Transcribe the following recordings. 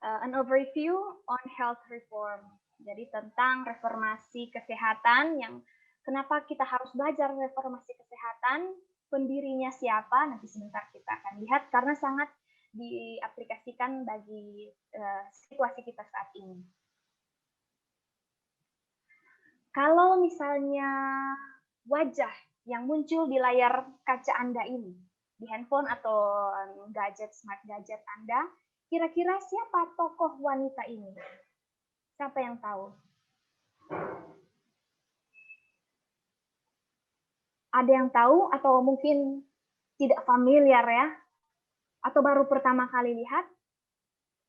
an overview on health reform. Jadi tentang reformasi kesehatan yang kenapa kita harus belajar reformasi kesehatan, pendirinya siapa, nanti sebentar kita akan lihat karena sangat diaplikasikan bagi situasi kita saat ini. Kalau misalnya wajah yang muncul di layar kaca Anda ini, di handphone atau gadget, smart gadget Anda, kira-kira siapa tokoh wanita ini? Siapa yang tahu? Ada yang tahu atau mungkin tidak familiar ya? Atau baru pertama kali lihat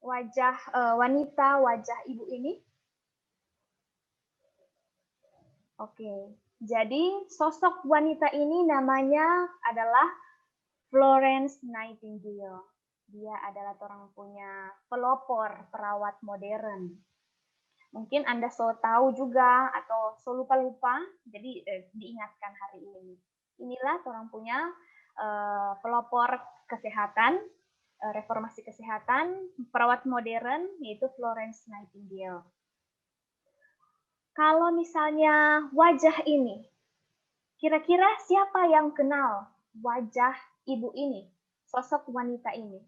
wajah wanita, wajah ibu ini? Oke, jadi sosok wanita ini namanya adalah Florence Nightingale. Dia adalah orang punya pelopor perawat modern. Mungkin Anda so tahu juga atau so lupa-lupa, jadi diingatkan hari ini. Inilah orang punya pelopor kesehatan, reformasi kesehatan, perawat modern, yaitu Florence Nightingale. Kalau misalnya wajah ini, kira-kira siapa yang kenal wajah ibu ini, sosok wanita ini?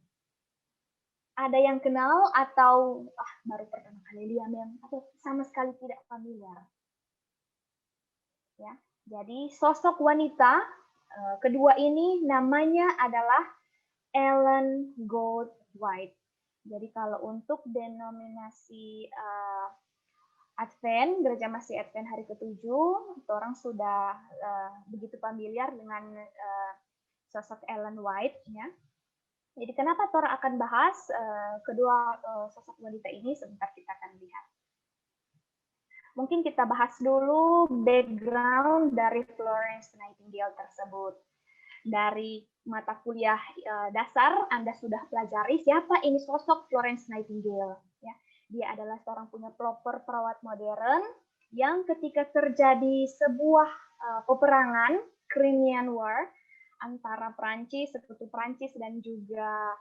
Ada yang kenal atau baru pertama kali lihat atau sama sekali tidak familiar? Ya, jadi sosok wanita kedua ini namanya adalah Ellen Goldwhite. Jadi kalau untuk denominasi Advent, Gereja Masih Advent hari ke-7, orang sudah begitu familiar dengan sosok Ellen White, ya. Jadi kenapa orang akan bahas kedua sosok wanita ini? Sebentar kita akan lihat. Mungkin kita bahas dulu background dari Florence Nightingale tersebut. Dari mata kuliah dasar Anda sudah pelajari siapa ini sosok Florence Nightingale. Ya. Dia adalah seorang punya pelopor perawat modern yang ketika terjadi sebuah peperangan Crimean War antara Sekutu Prancis dan juga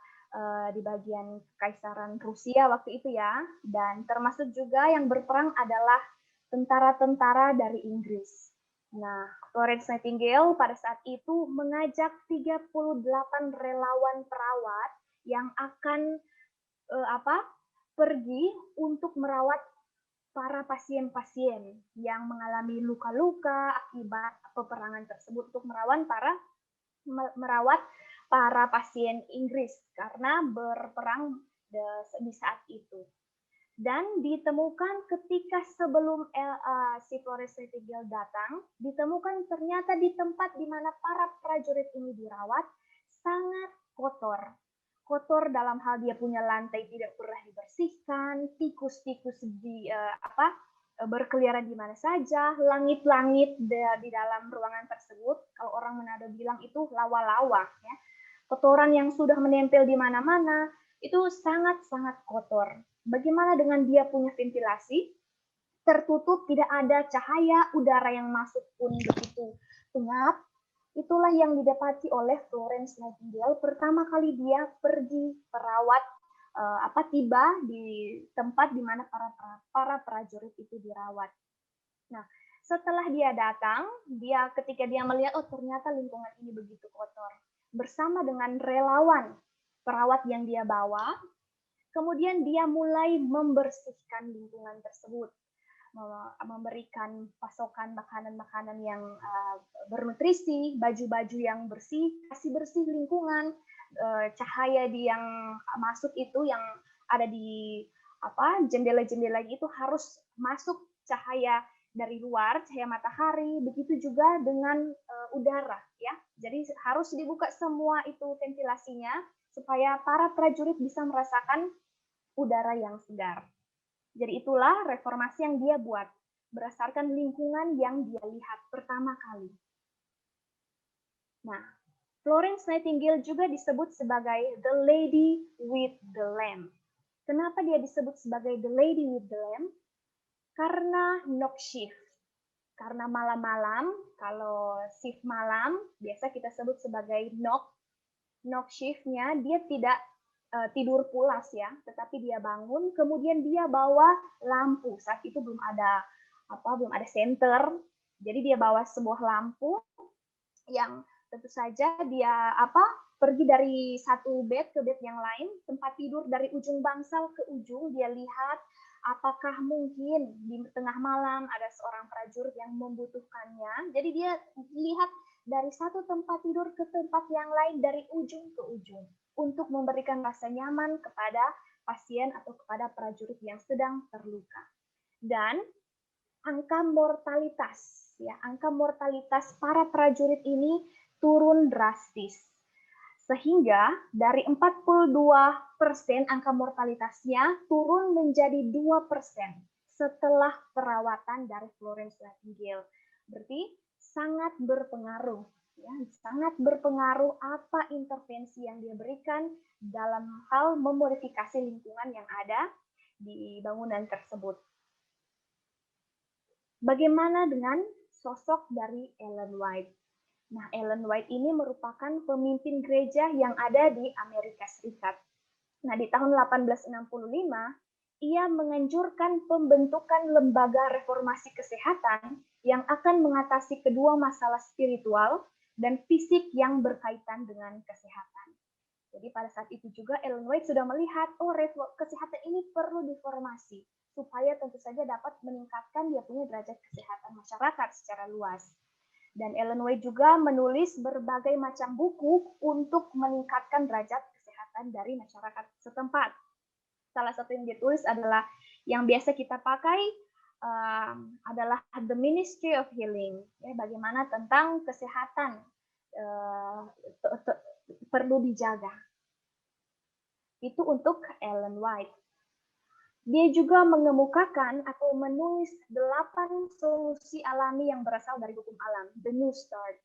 di bagian Kekaisaran Rusia waktu itu ya, dan termasuk juga yang berperang adalah tentara-tentara dari Inggris. Nah, Florence Nightingale pada saat itu mengajak 38 relawan perawat yang akan pergi untuk merawat para pasien-pasien yang mengalami luka-luka akibat peperangan tersebut untuk merawat para pasien Inggris karena berperang di saat itu. Dan ditemukan ketika sebelum si Florence Nightingale datang, ditemukan ternyata di tempat di mana para prajurit ini dirawat sangat kotor. Kotor dalam hal dia punya lantai tidak pernah dibersihkan, tikus-tikus berkeliaran di mana saja, langit-langit di dalam ruangan tersebut, kalau orang Manado bilang itu lawa-lawa, ya. Kotoran yang sudah menempel di mana-mana, itu sangat-sangat kotor. Bagaimana dengan dia punya ventilasi? Tertutup, tidak ada cahaya, udara yang masuk pun begitu pengap. Itulah yang didapati oleh Florence Nightingale pertama kali dia pergi perawat tiba di tempat di mana para prajurit itu dirawat. Nah, setelah dia datang, ketika dia melihat ternyata lingkungan ini begitu kotor, bersama dengan relawan perawat yang dia bawa, kemudian dia mulai membersihkan lingkungan tersebut, memberikan pasokan makanan-makanan yang bernutrisi, baju-baju yang bersih, kasih bersih lingkungan, cahaya yang masuk itu yang ada di jendela-jendela itu harus masuk cahaya dari luar, cahaya matahari, begitu juga dengan udara, ya. Jadi harus dibuka semua itu ventilasinya supaya para prajurit bisa merasakan udara yang segar. Jadi itulah reformasi yang dia buat berdasarkan lingkungan yang dia lihat pertama kali. Nah, Florence Nightingale juga disebut sebagai the lady with the lamp. Kenapa dia disebut sebagai the lady with the lamp? Karena knock shift. Karena malam-malam, kalau shift malam, biasa kita sebut sebagai knock shift-nya, dia tidak tidur pulas ya, tetapi dia bangun, kemudian dia bawa lampu. Saat itu belum ada senter, jadi dia bawa sebuah lampu yang tentu saja dia pergi dari satu bed ke bed yang lain, tempat tidur dari ujung bangsal ke ujung, dia lihat apakah mungkin di tengah malam ada seorang prajurit yang membutuhkannya. Jadi dia lihat dari satu tempat tidur ke tempat yang lain, dari ujung ke ujung, untuk memberikan rasa nyaman kepada pasien atau kepada prajurit yang sedang terluka. Dan angka mortalitas para prajurit ini turun drastis. Sehingga dari 42% angka mortalitasnya turun menjadi 2% setelah perawatan dari Florence Nightingale. Berarti sangat berpengaruh, ya, sangat berpengaruh apa intervensi yang dia berikan dalam hal memodifikasi lingkungan yang ada di bangunan tersebut. Bagaimana dengan sosok dari Ellen White? Nah, Ellen White ini merupakan pemimpin gereja yang ada di Amerika Serikat. Nah, di tahun 1865, ia menganjurkan pembentukan lembaga reformasi kesehatan yang akan mengatasi kedua masalah spiritual dan fisik yang berkaitan dengan kesehatan. Jadi pada saat itu juga Ellen White sudah melihat, kesehatan ini perlu diformasi, supaya tentu saja dapat meningkatkan dia punya derajat kesehatan masyarakat secara luas. Dan Ellen White juga menulis berbagai macam buku untuk meningkatkan derajat kesehatan dari masyarakat setempat. Salah satu yang ditulis adalah yang biasa kita pakai adalah The Ministry of Healing. Ya, bagaimana tentang kesehatan perlu dijaga. Itu untuk Ellen White. Dia juga mengemukakan atau menulis 8 solusi alami yang berasal dari hukum alam, The New Start.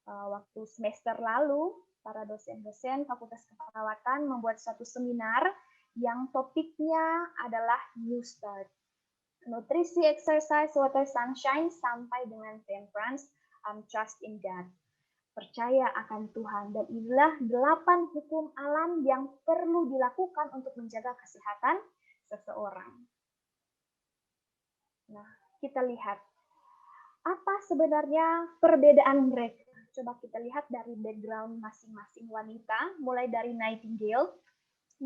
Waktu semester lalu, para dosen-dosen Fakultas Keperawatan membuat satu seminar yang topiknya adalah New Start. Nutrisi, exercise, water, sunshine, sampai dengan temperance, trust in God. Percaya akan Tuhan. Dan inilah 8 hukum alam yang perlu dilakukan untuk menjaga kesehatan seseorang. Nah, kita lihat apa sebenarnya perbedaan mereka. Coba kita lihat dari background masing-masing wanita, mulai dari Nightingale.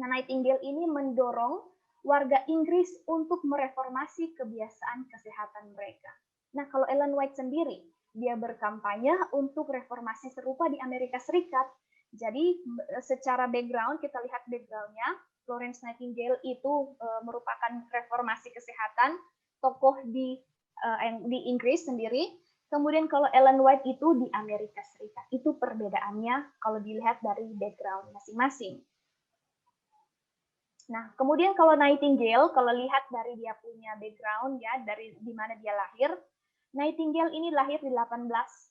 Nah, Nightingale ini mendorong warga Inggris untuk mereformasi kebiasaan kesehatan mereka. Nah, kalau Ellen White sendiri, dia berkampanye untuk reformasi serupa di Amerika Serikat. Jadi, secara background, kita lihat background-nya, Florence Nightingale itu merupakan reformasi kesehatan, tokoh di Inggris sendiri. Kemudian kalau Ellen White itu di Amerika Serikat. Itu perbedaannya kalau dilihat dari background masing-masing. Nah, kemudian kalau Nightingale, kalau lihat dari dia punya background ya, dari di mana dia lahir, Nightingale ini lahir di 1820,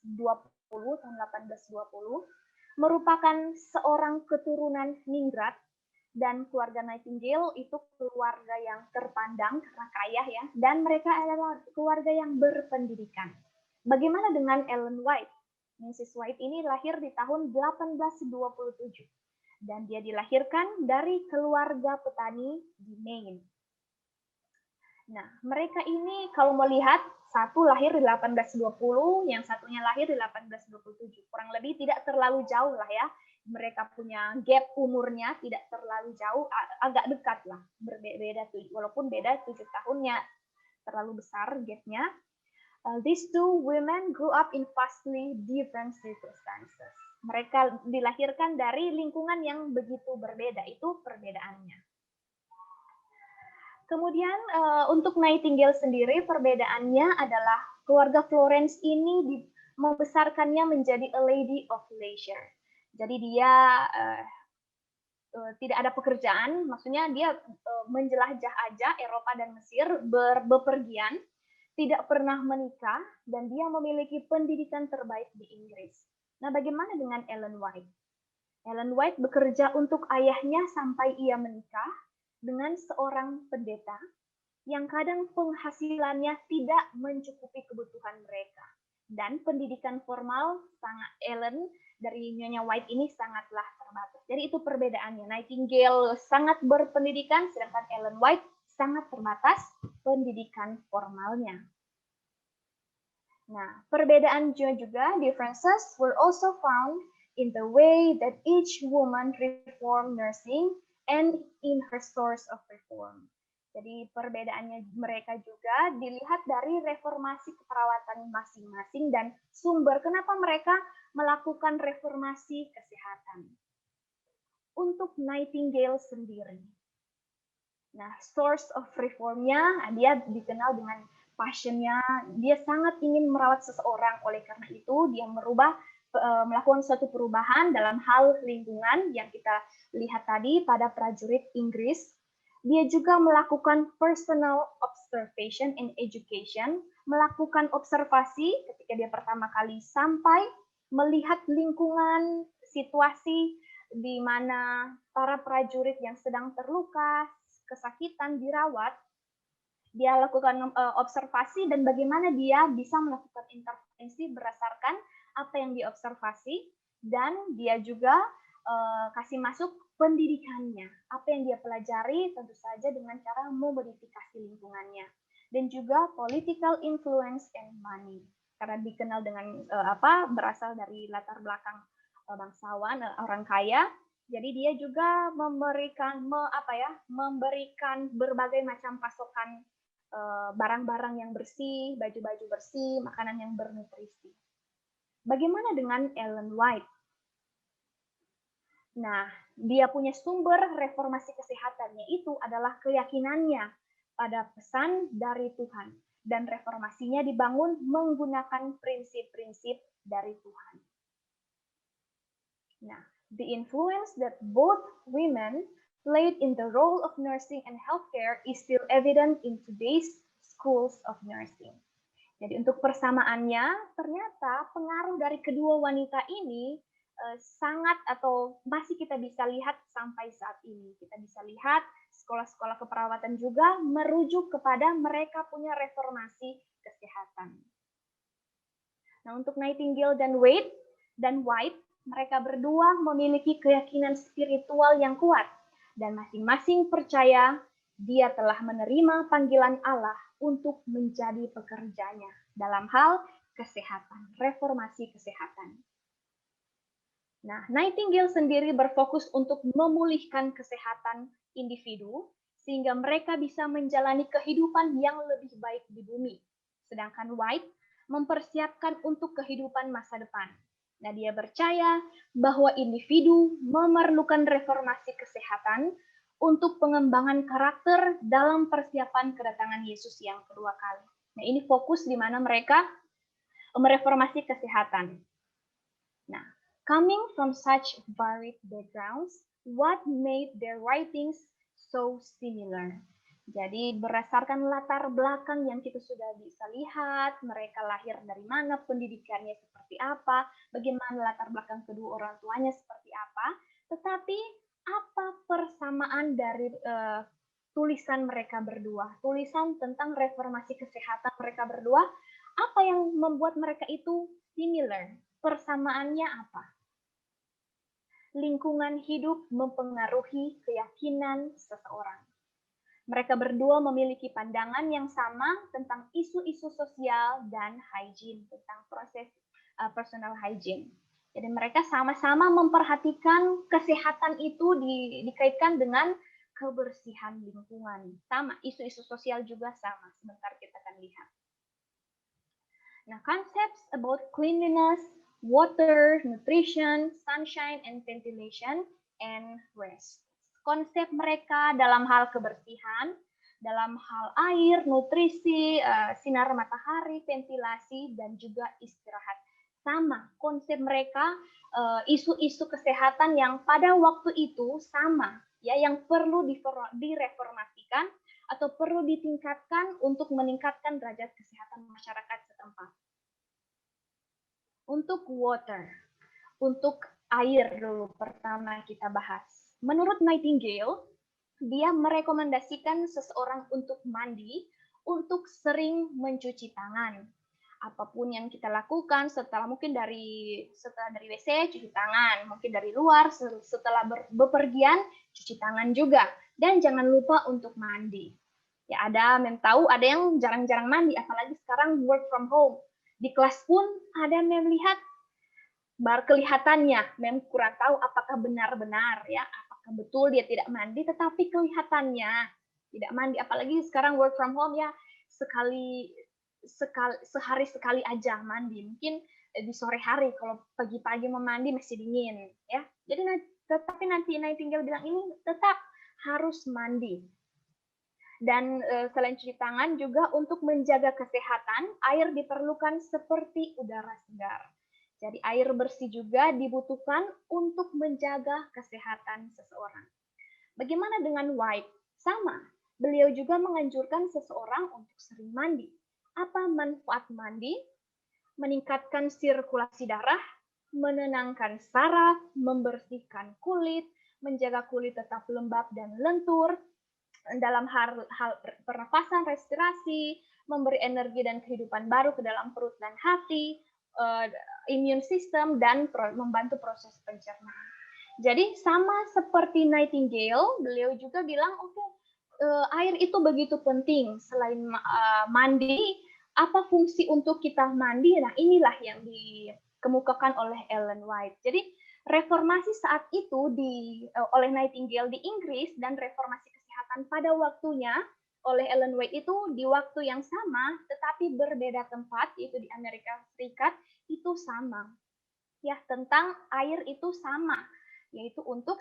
tahun 1820, merupakan seorang keturunan ningrat, dan keluarga Nightingale itu keluarga yang terpandang karena kaya ya, dan mereka adalah keluarga yang berpendidikan. Bagaimana dengan Ellen White? Mrs. White ini lahir di tahun 1827 dan dia dilahirkan dari keluarga petani di Maine. Nah, mereka ini kalau melihat satu lahir di 1820, yang satunya lahir di 1827. Kurang lebih tidak terlalu jauh lah ya. Mereka punya gap umurnya tidak terlalu jauh, agak dekat lah, berbeda, walaupun beda 7 tahunnya, terlalu besar gapnya. These two women grew up in vastly different circumstances. Mereka dilahirkan dari lingkungan yang begitu berbeda, itu perbedaannya. Kemudian untuk Nightingale sendiri perbedaannya adalah keluarga Florence ini membesarkannya menjadi a lady of leisure. Jadi dia tidak ada pekerjaan, maksudnya dia menjelajah aja Eropa dan Mesir, bepergian, tidak pernah menikah, dan dia memiliki pendidikan terbaik di Inggris. Nah, bagaimana dengan Ellen White? Ellen White bekerja untuk ayahnya sampai ia menikah dengan seorang pendeta yang kadang penghasilannya tidak mencukupi kebutuhan mereka. Dan pendidikan formal sangat Ellen dari Nyonya White ini sangatlah terbatas. Jadi itu perbedaannya. Nightingale sangat berpendidikan, sedangkan Ellen White sangat terbatas pendidikan formalnya. Nah, perbedaan juga, differences were also found in the way that each woman reformed nursing and in her source of reform. Jadi perbedaannya mereka juga dilihat dari reformasi keperawatan masing-masing dan sumber kenapa mereka melakukan reformasi kesehatan. Untuk Nightingale sendiri, nah source of reformnya dia dikenal dengan passionnya, dia sangat ingin merawat seseorang, oleh karena itu dia melakukan suatu perubahan dalam hal lingkungan yang kita lihat tadi pada prajurit Inggris. Dia juga melakukan personal observation and education, melakukan observasi ketika dia pertama kali sampai melihat lingkungan, situasi di mana para prajurit yang sedang terluka, kesakitan, dirawat. Dia lakukan observasi dan bagaimana dia bisa melakukan intervensi berdasarkan apa yang diobservasi, dan dia juga kasih masuk pendidikannya, apa yang dia pelajari tentu saja dengan cara memodifikasi lingkungannya, dan juga political influence and money, karena dikenal dengan berasal dari latar belakang bangsawan, orang kaya. Jadi dia juga memberikan berbagai macam pasokan barang-barang yang bersih, baju-baju bersih, makanan yang bernutrisi. Bagaimana dengan Ellen White? Nah, dia punya sumber reformasi kesehatannya itu adalah keyakinannya pada pesan dari Tuhan. Dan reformasinya dibangun menggunakan prinsip-prinsip dari Tuhan. Nah, the influence that both women played in the role of nursing and healthcare is still evident in today's schools of nursing. Jadi untuk persamaannya, ternyata pengaruh dari kedua wanita ini sangat atau masih kita bisa lihat sampai saat ini. Kita bisa lihat sekolah-sekolah keperawatan juga merujuk kepada mereka punya reformasi kesehatan. Nah, untuk Nightingale dan White, mereka berdua memiliki keyakinan spiritual yang kuat dan masing-masing percaya dia telah menerima panggilan Allah untuk menjadi pekerjanya dalam hal kesehatan, reformasi kesehatan. Nah, Nightingale sendiri berfokus untuk memulihkan kesehatan individu sehingga mereka bisa menjalani kehidupan yang lebih baik di bumi. Sedangkan White mempersiapkan untuk kehidupan masa depan. Nah, dia percaya bahwa individu memerlukan reformasi kesehatan untuk pengembangan karakter dalam persiapan kedatangan Yesus yang kedua kali. Nah, ini fokus di mana mereka mereformasi kesehatan. Nah, coming from such varied backgrounds, what made their writings so similar? Jadi berdasarkan latar belakang yang kita sudah bisa lihat, mereka lahir dari mana, pendidikannya seperti apa, bagaimana latar belakang kedua orang tuanya seperti apa, tetapi apa persamaan dari tulisan mereka berdua, tulisan tentang reformasi kesehatan mereka berdua, apa yang membuat mereka itu similar? Persamaannya apa? Lingkungan hidup mempengaruhi keyakinan seseorang. Mereka berdua memiliki pandangan yang sama tentang isu-isu sosial dan hygiene, tentang proses personal hygiene. Jadi mereka sama-sama memperhatikan kesehatan itu dikaitkan dengan kebersihan lingkungan. Sama, isu-isu sosial juga sama. Sebentar kita akan lihat. Nah, concepts about cleanliness, water, nutrition, sunshine, and ventilation, and rest. Konsep mereka dalam hal kebersihan, dalam hal air, nutrisi, sinar matahari, ventilasi, dan juga istirahat. Sama, konsep mereka, isu-isu kesehatan yang pada waktu itu sama, ya, yang perlu direformasikan atau perlu ditingkatkan untuk meningkatkan derajat kesehatan masyarakat setempat. Untuk water, untuk air dulu pertama kita bahas. Menurut Nightingale, dia merekomendasikan seseorang untuk mandi, untuk sering mencuci tangan. apapun yang kita lakukan setelah dari WC cuci tangan, mungkin dari luar setelah bepergian cuci tangan juga, dan jangan lupa untuk mandi. Ya ada tahu ada yang jarang-jarang mandi, apalagi sekarang work from home. Di kelas pun ada melihat kelihatannya, kurang tahu apakah benar-benar ya, apakah betul dia tidak mandi, tetapi kelihatannya tidak mandi. Apalagi sekarang work from home ya, sehari sekali aja mandi. Mungkin di sore hari, kalau pagi-pagi mau mandi masih dingin ya. Jadi tetapi nanti Nightingale bilang ini tetap harus mandi. Dan selain cuci tangan juga untuk menjaga kesehatan, air diperlukan seperti udara segar. Jadi air bersih juga dibutuhkan untuk menjaga kesehatan seseorang. Bagaimana dengan White? Sama, beliau juga menganjurkan seseorang untuk sering mandi. Apa manfaat mandi? Meningkatkan sirkulasi darah, menenangkan saraf, membersihkan kulit, menjaga kulit tetap lembab dan lentur, dalam hal pernafasan, respirasi, memberi energi dan kehidupan baru ke dalam perut dan hati, immune system, dan membantu proses pencernaan. Jadi sama seperti Nightingale, beliau juga bilang, air itu begitu penting. Selain mandi, apa fungsi untuk kita mandi? Nah, inilah yang dikemukakan oleh Ellen White. Jadi reformasi saat itu oleh Nightingale di Inggris dan reformasi kesehatan pada waktunya oleh Ellen White itu di waktu yang sama, tetapi berbeda tempat, yaitu di Amerika Serikat, itu sama. Ya, tentang air itu sama, yaitu untuk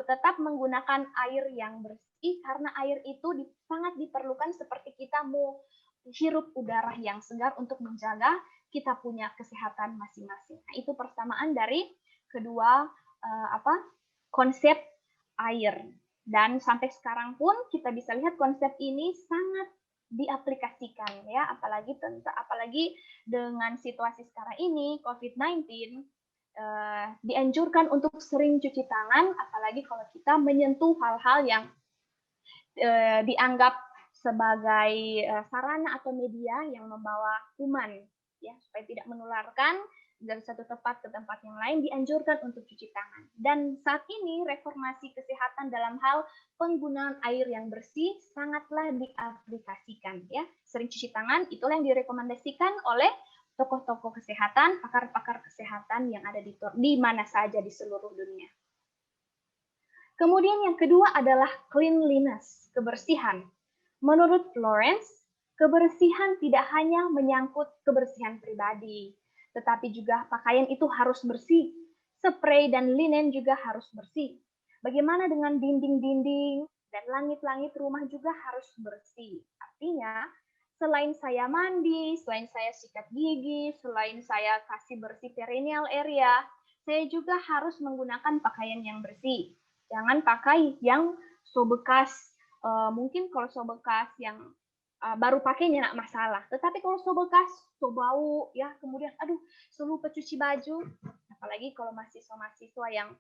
tetap menggunakan air yang bersih, karena air itu sangat diperlukan seperti kita mau hirup udara yang segar untuk menjaga kita punya kesehatan masing-masing. Nah, itu persamaan dari kedua konsep air. Dan sampai sekarang pun kita bisa lihat konsep ini sangat diaplikasikan ya, apalagi dengan situasi sekarang ini COVID-19, dianjurkan untuk sering cuci tangan, apalagi kalau kita menyentuh hal-hal yang dianggap sebagai sarana atau media yang membawa kuman ya, supaya tidak menularkan dari satu tempat ke tempat yang lain, dianjurkan untuk cuci tangan. Dan saat ini reformasi kesehatan dalam hal penggunaan air yang bersih sangatlah diaplikasikan ya. Sering cuci tangan itulah yang direkomendasikan oleh tokoh-tokoh kesehatan, pakar-pakar kesehatan yang ada di mana saja di seluruh dunia. Kemudian yang kedua adalah cleanliness, kebersihan. Menurut Florence, kebersihan tidak hanya menyangkut kebersihan pribadi, tetapi juga pakaian itu harus bersih. Spray dan linen juga harus bersih. Bagaimana dengan dinding-dinding dan langit-langit rumah juga harus bersih. Artinya, selain saya mandi, selain saya sikat gigi, selain saya kasih bersih perineal area, saya juga harus menggunakan pakaian yang bersih. Jangan pakai yang so bekas. Mungkin kalau so bekas yang baru pakainya nggak masalah. Tetapi kalau so bekas, so bau, ya kemudian aduh, so lupa cuci baju. Apalagi kalau mahasiswa-mahasiswa yang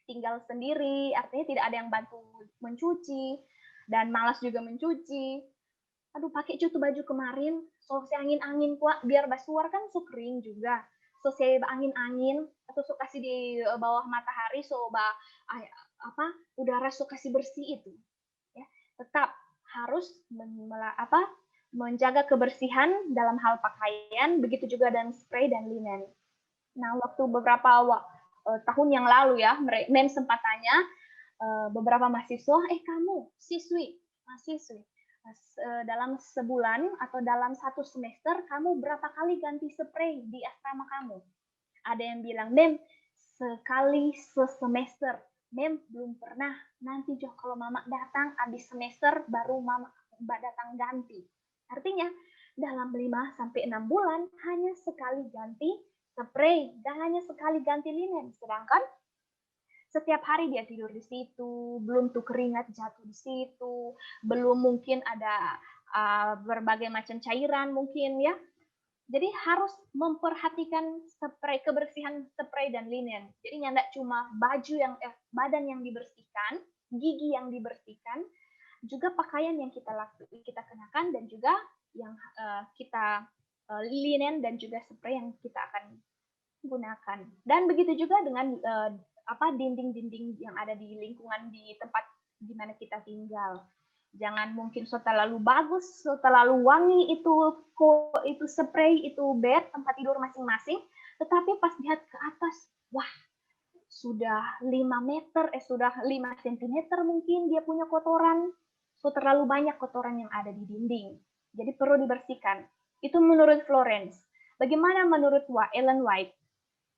tinggal sendiri, artinya tidak ada yang bantu mencuci, dan malas juga mencuci. Aduh, pakai cuci baju kemarin, so saya angin-angin kuat, biar basuar kan so kering juga. So saya angin-angin, atau so kasih di bawah matahari, so udara so kasih bersih itu. Ya, tetap harus menjaga kebersihan dalam hal pakaian, begitu juga dan spray dan linen. Nah, waktu beberapa tahun yang lalu ya, Mem sempat tanya beberapa mahasiswa, kamu mahasiswi, dalam sebulan atau dalam satu semester kamu berapa kali ganti spray di asrama kamu? Ada yang bilang, Mem, sekali sesemester. Mem, belum pernah. Nanti Joh kalau mama datang habis semester baru mama datang ganti. Artinya dalam 5-6 bulan hanya sekali ganti spray dan hanya sekali ganti linen. Sedangkan setiap hari dia tidur di situ, belum tuh keringat jatuh di situ, belum mungkin ada berbagai macam cairan mungkin ya. Jadi harus memperhatikan kebersihan spray dan linen. Jadi tidak cuma badan yang dibersihkan, gigi yang dibersihkan, juga pakaian yang kita kenakan dan juga yang kita linen dan juga spray yang kita akan gunakan. Dan begitu juga dengan dinding-dinding yang ada di lingkungan di tempat di mana kita tinggal. Jangan mungkin so terlalu bagus, so terlalu wangi itu spray, itu bed, tempat tidur masing-masing, tetapi pas lihat ke atas, wah, sudah 5 meter, sudah 5 sentimeter mungkin dia punya kotoran. So terlalu banyak kotoran yang ada di dinding. Jadi perlu dibersihkan. Itu menurut Florence. Bagaimana menurut Ellen White?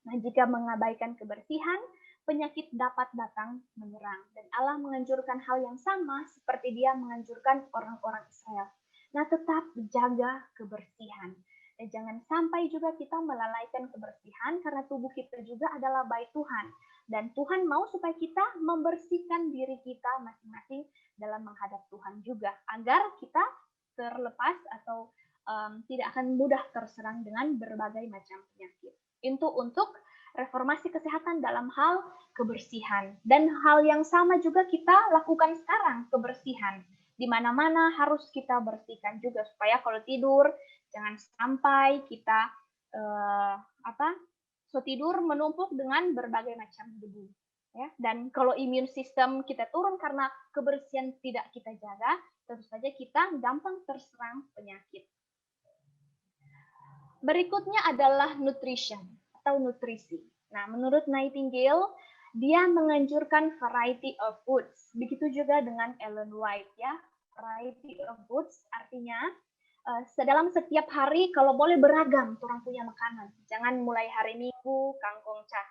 Nah, jika mengabaikan kebersihan, penyakit dapat datang menyerang. Dan Allah menganjurkan hal yang sama seperti dia menganjurkan orang-orang Israel. Nah, tetap jaga kebersihan. Dan jangan sampai juga kita melalaikan kebersihan karena tubuh kita juga adalah bait Tuhan. Dan Tuhan mau supaya kita membersihkan diri kita masing-masing dalam menghadap Tuhan juga. Agar kita terlepas atau tidak akan mudah terserang dengan berbagai macam penyakit. Itu untuk reformasi kesehatan dalam hal kebersihan. Dan hal yang sama juga kita lakukan sekarang, kebersihan. Di mana-mana harus kita bersihkan juga supaya kalau tidur jangan sampai kita tidur menumpuk dengan berbagai macam debu. Ya, dan kalau imun sistem kita turun karena kebersihan tidak kita jaga, tentu saja kita gampang terserang penyakit. Berikutnya adalah nutrition atau nutrisi. Nah, menurut Nightingale, dia menganjurkan variety of foods. Begitu juga dengan Ellen White ya. Variety of foods artinya dalam setiap hari kalau boleh beragam orang punya makanan. Jangan mulai hari Minggu kangkung cah,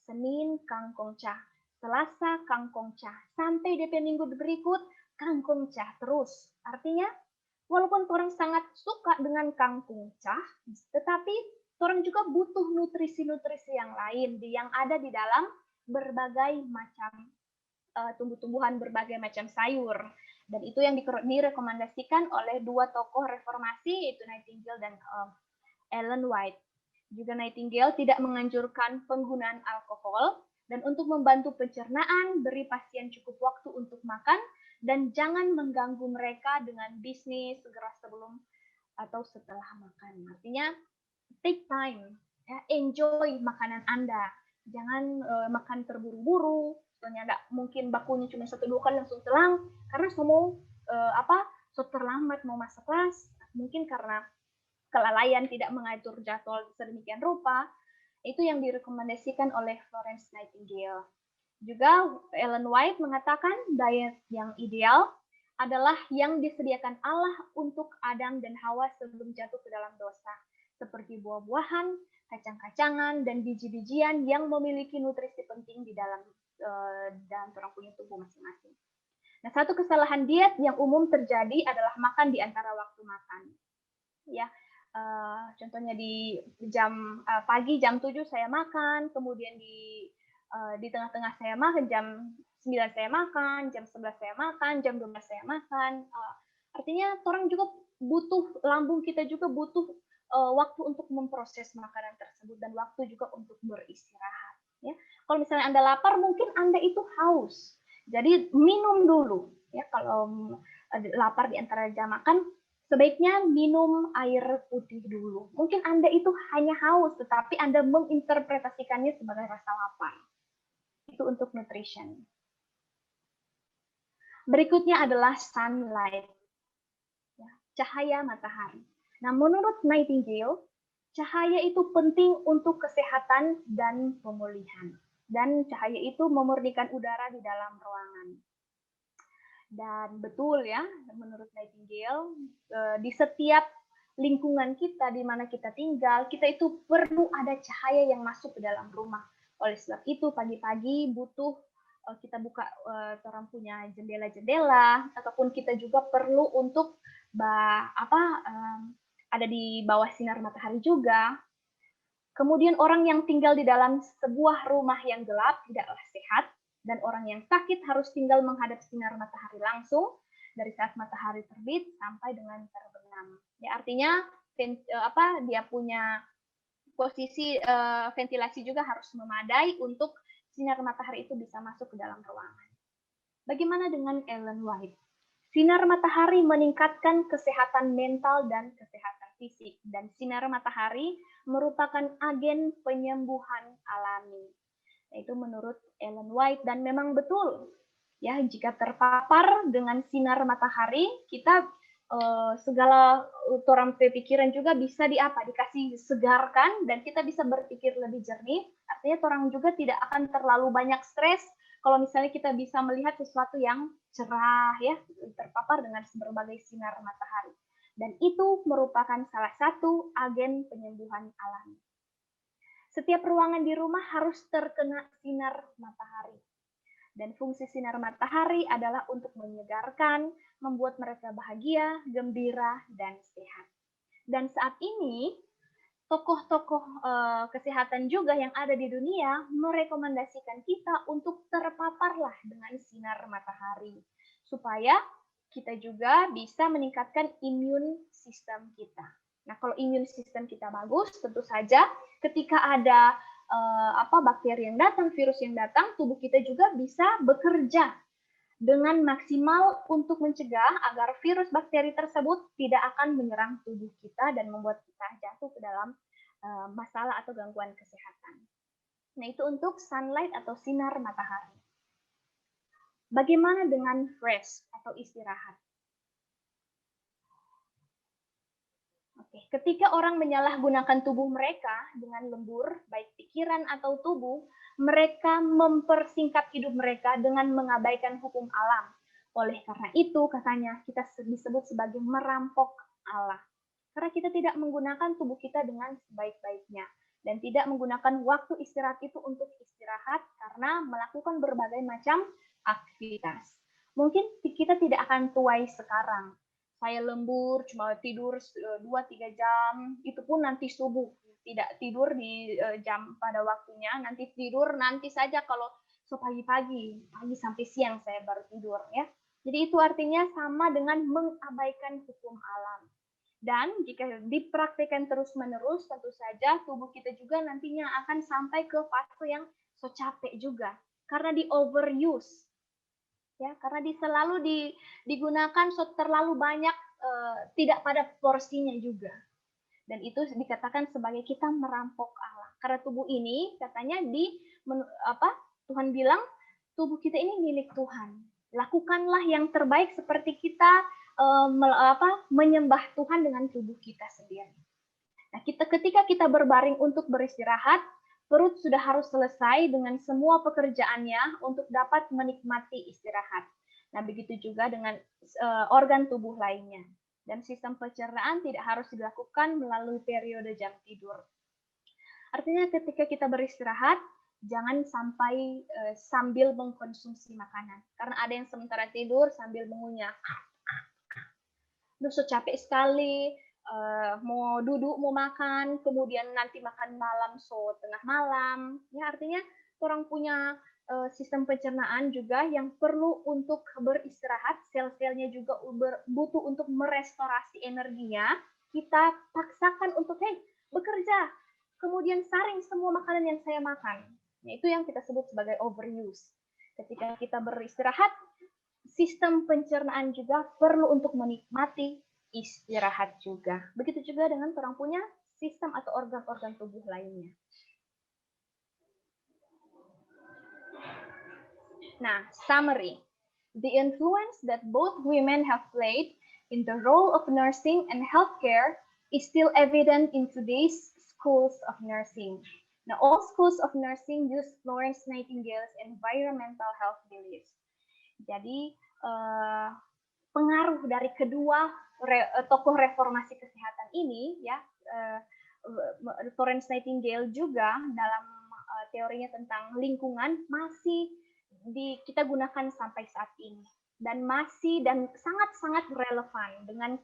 Senin kangkung cah, Selasa kangkung cah, sampai DP minggu berikut kangkung cah terus. Artinya walaupun orang sangat suka dengan kangkung cah, tetapi orang juga butuh nutrisi-nutrisi yang lain yang ada di dalam berbagai macam tumbuh-tumbuhan, berbagai macam sayur. Dan itu yang direkomendasikan oleh dua tokoh reformasi, yaitu Nightingale dan Ellen White. Juga Nightingale tidak menganjurkan penggunaan alkohol, dan untuk membantu pencernaan, beri pasien cukup waktu untuk makan, dan jangan mengganggu mereka dengan bisnis segera sebelum atau setelah makan. Artinya, take time, ya, enjoy makanan Anda. Jangan makan terburu-buru, soalnya enggak mungkin bakunya cuma 1-2 kali langsung telang, karena semua terlambat mau masuk kelas, mungkin karena kelalaian tidak mengatur jadwal sedemikian rupa. Itu yang direkomendasikan oleh Florence Nightingale. Juga Ellen White mengatakan diet yang ideal adalah yang disediakan Allah untuk Adam dan Hawa sebelum jatuh ke dalam dosa, seperti buah-buahan, kacang-kacangan, dan biji-bijian yang memiliki nutrisi penting di dalam orang punya tubuh masing-masing. Nah, satu kesalahan diet yang umum terjadi adalah makan di antara waktu makan. Ya, contohnya di jam pagi jam 7 saya makan, kemudian di tengah-tengah saya makan, jam 9 saya makan, jam 11 saya makan, jam 12 saya makan. Artinya orang juga butuh, lambung kita juga butuh waktu untuk memproses makanan tersebut dan waktu juga untuk beristirahat. Ya, kalau misalnya Anda lapar, mungkin Anda itu haus. Jadi minum dulu. Ya, kalau lapar di antara jam makan, sebaiknya minum air putih dulu. Mungkin Anda itu hanya haus, tetapi Anda menginterpretasikannya sebagai rasa lapar. Itu untuk nutrition. Berikutnya adalah sunlight, ya, cahaya matahari. Nah, menurut Nightingale, cahaya itu penting untuk kesehatan dan pemulihan. Dan cahaya itu memurnikan udara di dalam ruangan. Dan betul ya, menurut Nightingale, di setiap lingkungan kita, di mana kita tinggal, kita itu perlu ada cahaya yang masuk ke dalam rumah. Oleh sebab itu, pagi-pagi butuh kita buka orang punya jendela-jendela, ataupun kita juga perlu untuk ada di bawah sinar matahari juga. Kemudian orang yang tinggal di dalam sebuah rumah yang gelap tidaklah sehat, dan orang yang sakit harus tinggal menghadap sinar matahari langsung dari saat matahari terbit sampai dengan terbenam. Ya, artinya dia punya posisi ventilasi juga harus memadai untuk sinar matahari itu bisa masuk ke dalam ruangan. Bagaimana dengan Ellen White? Sinar matahari meningkatkan kesehatan mental dan kesehatan fisik, dan sinar matahari merupakan agen penyembuhan alami. Itu menurut Ellen White, dan memang betul ya, jika terpapar dengan sinar matahari, kita segala orang pikiran juga bisa dikasih segarkan, dan kita bisa berpikir lebih jernih. Artinya orang juga tidak akan terlalu banyak stres kalau misalnya kita bisa melihat sesuatu yang cerah ya, terpapar dengan berbagai sinar matahari. Dan itu merupakan salah satu agen penyembuhan alami. Setiap ruangan di rumah harus terkena sinar matahari. Dan fungsi sinar matahari adalah untuk menyegarkan, membuat mereka bahagia, gembira, dan sehat. Dan saat ini, tokoh-tokoh kesehatan juga yang ada di dunia merekomendasikan kita untuk terpaparlah dengan sinar matahari, supaya kita juga bisa meningkatkan imun sistem kita. Nah, kalau imun sistem kita bagus, tentu saja ketika ada bakteri yang datang, virus yang datang, tubuh kita juga bisa bekerja dengan maksimal untuk mencegah agar virus bakteri tersebut tidak akan menyerang tubuh kita dan membuat kita jatuh ke dalam masalah atau gangguan kesehatan. Nah, itu untuk sunlight atau sinar matahari. Bagaimana dengan rest atau istirahat? Oke, ketika orang menyalahgunakan tubuh mereka dengan lembur, baik pikiran atau tubuh, mereka mempersingkat hidup mereka dengan mengabaikan hukum alam. Oleh karena itu, katanya, kita disebut sebagai merampok Allah. Karena kita tidak menggunakan tubuh kita dengan sebaik-baiknya. Dan tidak menggunakan waktu istirahat itu untuk istirahat karena melakukan berbagai macam aktivitas. Mungkin kita tidak akan tuai sekarang. Saya lembur, cuma tidur 2-3 jam, itu pun nanti subuh. Tidak tidur di jam pada waktunya, nanti tidur nanti saja kalau pagi sampai siang saya baru tidur ya. Jadi itu artinya sama dengan mengabaikan hukum alam. Dan jika dipraktikkan terus-menerus, tentu saja tubuh kita juga nantinya akan sampai ke fase yang capek juga. Karena di overuse. Ya, karena selalu digunakan terlalu banyak, tidak pada porsinya juga. Dan itu dikatakan sebagai kita merampok Allah. Karena tubuh ini katanya Tuhan bilang tubuh kita ini milik Tuhan. Lakukanlah yang terbaik seperti kita menyembah Tuhan dengan tubuh kita sendiri. Nah, ketika kita berbaring untuk beristirahat, perut sudah harus selesai dengan semua pekerjaannya untuk dapat menikmati istirahat. Nah, begitu juga dengan organ tubuh lainnya. Dan sistem pencernaan tidak harus dilakukan melalui periode jam tidur. Artinya ketika kita beristirahat, jangan sampai sambil mengkonsumsi makanan. Karena ada yang sementara tidur sambil mengunyah. Duh, capek sekali, mau duduk, mau makan, kemudian nanti makan malam, tengah malam. Ya, artinya orang punya sistem pencernaan juga yang perlu untuk beristirahat, sel-selnya juga butuh untuk merestorasi energinya. Kita paksakan untuk, bekerja, kemudian saring semua makanan yang saya makan. Nah, itu yang kita sebut sebagai overuse. Ketika kita beristirahat, sistem pencernaan juga perlu untuk menikmati istirahat juga. Begitu juga dengan orang punya sistem atau organ-organ tubuh lainnya. Nah, summary. The influence that both women have played in the role of nursing and healthcare is still evident in today's schools of nursing. Now, all schools of nursing use Florence Nightingale's environmental health beliefs. Jadi, pengaruh dari kedua tokoh reformasi kesehatan ini, ya, Florence Nightingale juga dalam teorinya tentang lingkungan masih kita gunakan sampai saat ini dan sangat-sangat relevan dengan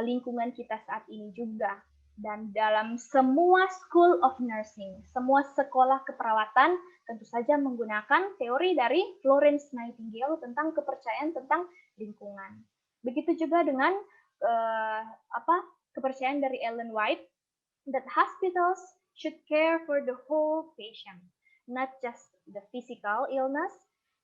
lingkungan kita saat ini juga. Dan dalam semua school of nursing, semua sekolah keperawatan tentu saja menggunakan teori dari Florence Nightingale tentang kepercayaan tentang lingkungan. Begitu juga dengan kepercayaan dari Ellen White that hospitals should care for the whole patient, not just the physical illness.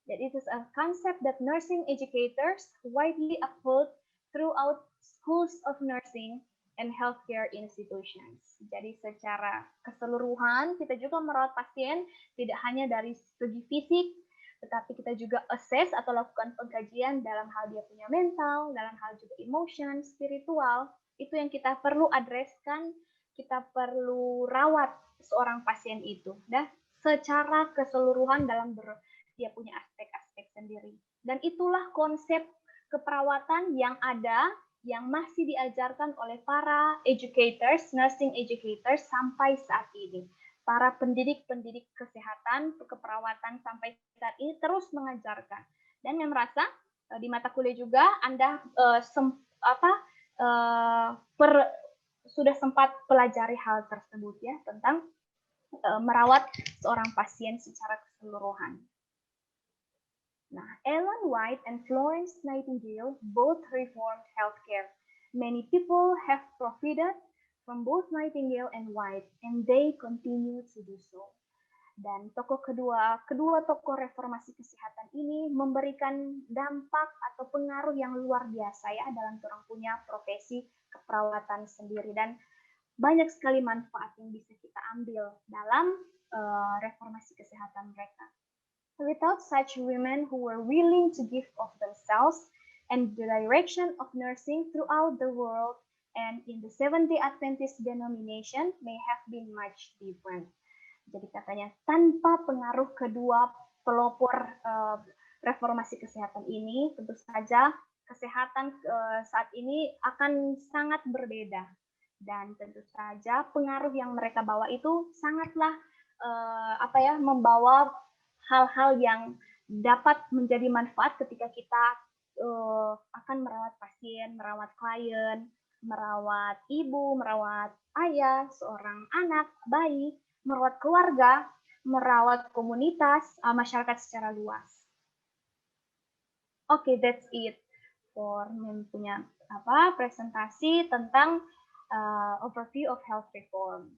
That it is a concept that nursing educators widely uphold throughout schools of nursing and healthcare institutions. Jadi secara keseluruhan kita juga merawat pasien tidak hanya dari segi fisik, tetapi kita juga assess atau lakukan pengkajian dalam hal dia punya mental, dalam hal juga emotion, spiritual. Itu yang kita perlu addresskan, kita perlu rawat seorang pasien itu. Dan secara keseluruhan dalam dia punya aspek-aspek sendiri. Dan itulah konsep keperawatan yang ada, yang masih diajarkan oleh para educators, nursing educators sampai saat ini. Para pendidik-pendidik kesehatan, keperawatan sampai saat ini terus mengajarkan. Dan yang merasa di mata kuliah juga Anda sudah sempat pelajari hal tersebut ya, tentang merawat seorang pasien secara keseluruhan. Nah, Ellen White and Florence Nightingale both reformed healthcare. Many people have profited from both Nightingale and White, and they continue to do so. Dan kedua tokoh reformasi kesehatan ini memberikan dampak atau pengaruh yang luar biasa ya dalam orang punya profesi keperawatan sendiri, dan banyak sekali manfaat yang bisa kita ambil dalam reformasi kesehatan mereka. Without such women who were willing to give of themselves and the direction of nursing throughout the world, and in the Seventh-day Adventist denomination may have been much different. Jadi katanya tanpa pengaruh kedua pelopor reformasi kesehatan ini, tentu saja kesehatan saat ini akan sangat berbeda. Dan tentu saja pengaruh yang mereka bawa itu sangatlah membawa hal-hal yang dapat menjadi manfaat ketika kita akan merawat pasien, merawat klien, merawat ibu, merawat ayah, seorang anak, bayi, merawat keluarga, merawat komunitas, masyarakat secara luas. Oke, that's it for punya presentasi tentang overview of health reform.